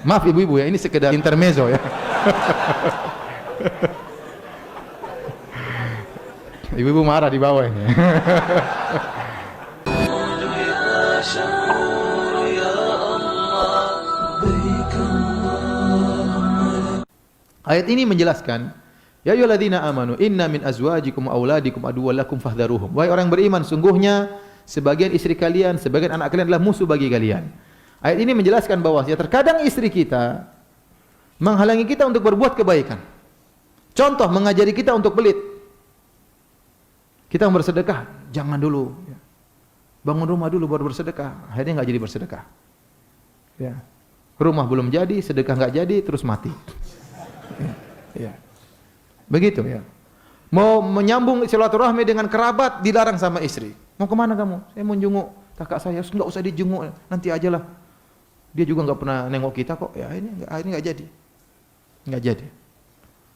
Maaf ibu-ibu ya, ini sekedar intermezzo ya. Ibu-ibu marah di bawah ini. Ayat ini menjelaskan, ya ayyuhalladzina amanu inna min azwajikum wa auladikum aduwwan lakum fahdharuhum. Wahai orang beriman, sungguhnya sebagian istri kalian, sebagian anak kalian adalah musuh bagi kalian. Ayat ini menjelaskan bahwa ya terkadang istri kita menghalangi kita untuk berbuat kebaikan. Contoh, mengajari kita untuk pelit. Kita mau bersedekah, jangan dulu. Bangun rumah dulu baru bersedekah. Akhirnya nggak jadi bersedekah. Ya. Rumah belum jadi, sedekah nggak jadi, terus mati. Ya. Begitu ya. Mau menyambung silaturahmi dengan kerabat dilarang sama istri. Mau kemana kamu? Saya mau jenguk kakak saya. Nggak usah dijenguk, nanti aja lah. Dia juga nggak pernah nengok kita kok. Ya ini nggak jadi. Nggak jadi.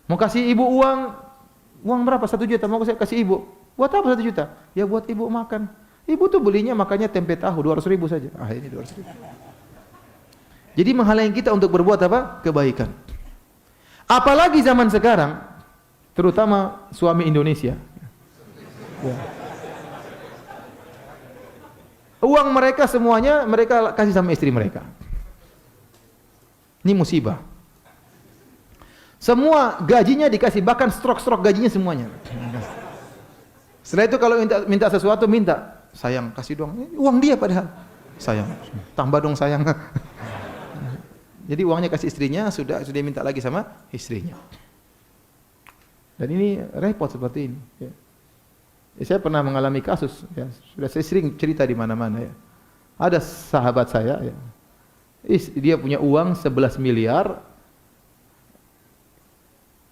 Mau kasih ibu uang berapa? 1 juta. Mau saya kasih ibu. Buat apa 1 juta? Ya buat ibu makan. Ibu tuh belinya makannya tempe tahu 200.000 saja. Ini 200.000. Jadi menghalangi kita untuk berbuat apa? Kebaikan. Apalagi zaman sekarang, terutama suami Indonesia. Ya. Uang mereka semuanya mereka kasih sama istri mereka. Ini musibah. Semua gajinya dikasih, bahkan strok-strok gajinya semuanya. Setelah itu kalau minta sesuatu, minta, sayang kasih dong. Uang dia padahal. Sayang, tambah dong sayang. Jadi uangnya kasih istrinya, sudah minta lagi sama istrinya. Dan ini repot seperti ini. Ya. Saya pernah mengalami kasus, ya. Sudah saya sering cerita di mana-mana. Ya. Ada sahabat saya, ya. Dia punya uang 11 miliar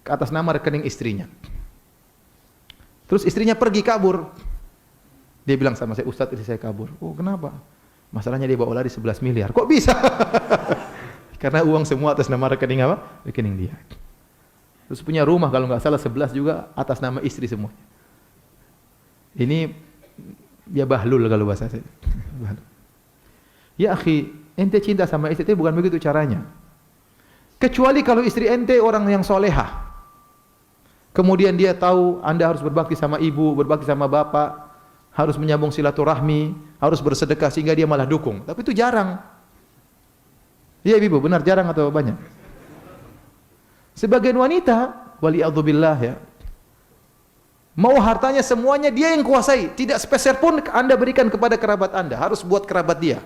ke atas nama rekening istrinya. Terus istrinya pergi kabur. Dia bilang sama saya, Ustadz istri saya kabur. Oh kenapa? Masalahnya dia bawa lari 11 miliar. Kok bisa? Karena uang semua atas nama rekening apa? Rekening dia. Terus punya rumah kalau nggak salah 11 juga atas nama istri semua. Ini ya bahlul kalau bahasa saya. Ya akhi, ente cinta sama istri, bukan begitu caranya. Kecuali kalau istri ente orang yang solehah. Kemudian dia tahu Anda harus berbakti sama ibu, berbakti sama bapak, harus menyambung silaturahmi, harus bersedekah sehingga dia malah dukung. Tapi itu jarang. Iya ibu, benar jarang atau banyak? Sebagian wanita, wali'adzubillah ya, mau hartanya semuanya dia yang kuasai, tidak sepeser pun Anda berikan kepada kerabat Anda, harus buat kerabat dia.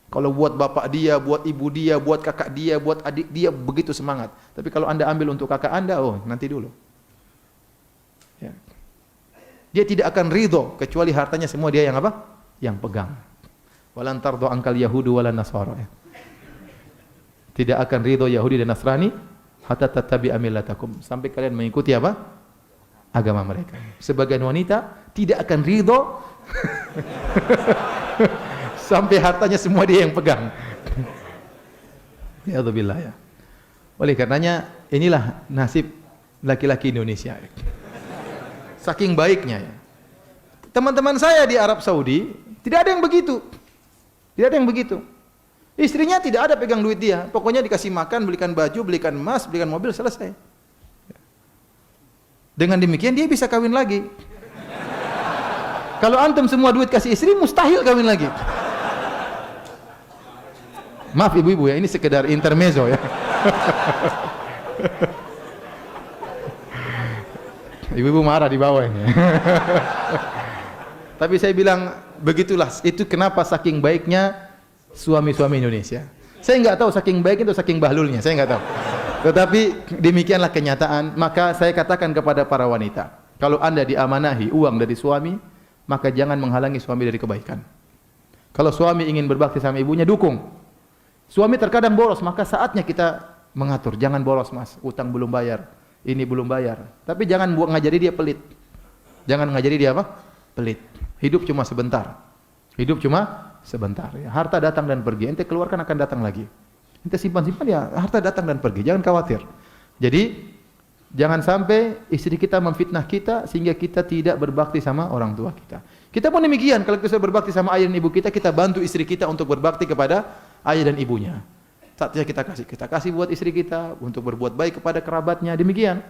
Kalau buat bapak dia, buat ibu dia, buat kakak dia, buat adik dia, begitu semangat. Tapi kalau Anda ambil untuk kakak Anda, oh nanti dulu. Ya. Dia tidak akan ridho kecuali hartanya semua dia yang apa? Yang pegang. Walan tardo angkal yahudu walan nasara. Ya. Tidak akan ridho Yahudi dan Nasrani hatta tattabi'a millatakum, sampai kalian mengikuti apa? Agama mereka. Sebagian wanita tidak akan ridho sampai hartanya semua dia yang pegang. Ya Alhamdulillah ya. Oleh karenanya inilah nasib laki-laki Indonesia. Saking baiknya ya. Teman-teman saya di Arab Saudi tidak ada yang begitu. Tidak ada yang begitu. Istrinya tidak ada pegang duit dia. Pokoknya dikasih makan, belikan baju, belikan emas, belikan mobil, selesai. Dengan demikian dia bisa kawin lagi. Kalau antum semua duit kasih istri, mustahil kawin lagi. Maaf ibu-ibu ya, ini sekedar intermezzo ya. Ibu-ibu marah di bawah ini. Tapi saya bilang begitulah, itu kenapa saking baiknya suami-suami Indonesia. Saya nggak tahu saking baik itu saking bahlulnya, saya nggak tahu. Tetapi demikianlah kenyataan. Maka saya katakan kepada para wanita, kalau Anda diamanahi uang dari suami, maka jangan menghalangi suami dari kebaikan. Kalau suami ingin berbakti sama ibunya, dukung. Suami terkadang boros, maka saatnya kita mengatur. Jangan boros mas, utang belum bayar, ini belum bayar. Tapi jangan ngajari dia pelit. Jangan ngajari dia apa? Pelit. Hidup cuma sebentar. Hidup cuma sebentar. Ya. Harta datang dan pergi. Ente keluarkan akan datang lagi. Ente simpan-simpan ya, harta datang dan pergi. Jangan khawatir. Jadi jangan sampai istri kita memfitnah kita sehingga kita tidak berbakti sama orang tua kita. Kita pun demikian. Kalau kita berbakti sama ayah dan ibu kita, kita bantu istri kita untuk berbakti kepada ayah dan ibunya. saatnya kita kasih buat istri kita untuk berbuat baik kepada kerabatnya, demikian.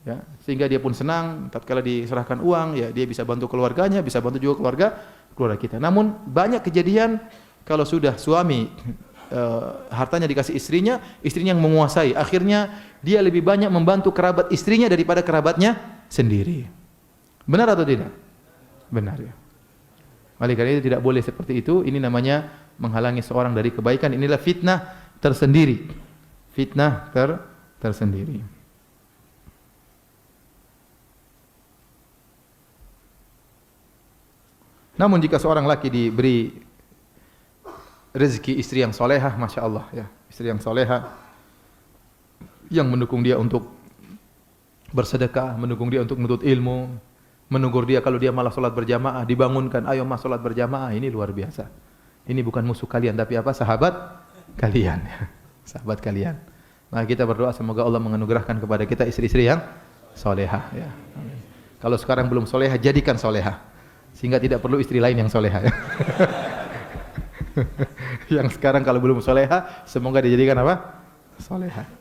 Ya, sehingga dia pun senang tatkala diserahkan uang, ya dia bisa bantu keluarganya, bisa bantu juga keluarga kita. Namun banyak kejadian kalau sudah suami hartanya dikasih istrinya yang menguasai, akhirnya dia lebih banyak membantu kerabat istrinya daripada kerabatnya sendiri. Benar atau tidak? Benar ya. Oleh karena itu tidak boleh seperti itu. Ini namanya menghalangi seorang dari kebaikan. Inilah fitnah tersendiri. Fitnah tersendiri. Namun jika seorang laki diberi rezeki istri yang solehah, masya Allah ya, istri yang solehah, yang mendukung dia untuk bersedekah, mendukung dia untuk menuntut ilmu, menegur dia kalau dia malah sholat berjamaah, dibangunkan, ayo mas sholat berjamaah, ini luar biasa. Ini bukan musuh kalian, tapi apa? Sahabat kalian. Sahabat kalian. Nah kita berdoa semoga Allah menganugerahkan kepada kita istri-istri yang solehah. Ya. Amin. Kalau sekarang belum solehah, jadikan solehah, sehingga tidak perlu istri lain yang solehah. Ya. Yang sekarang kalau belum solehah, semoga dijadikan apa? Solehah.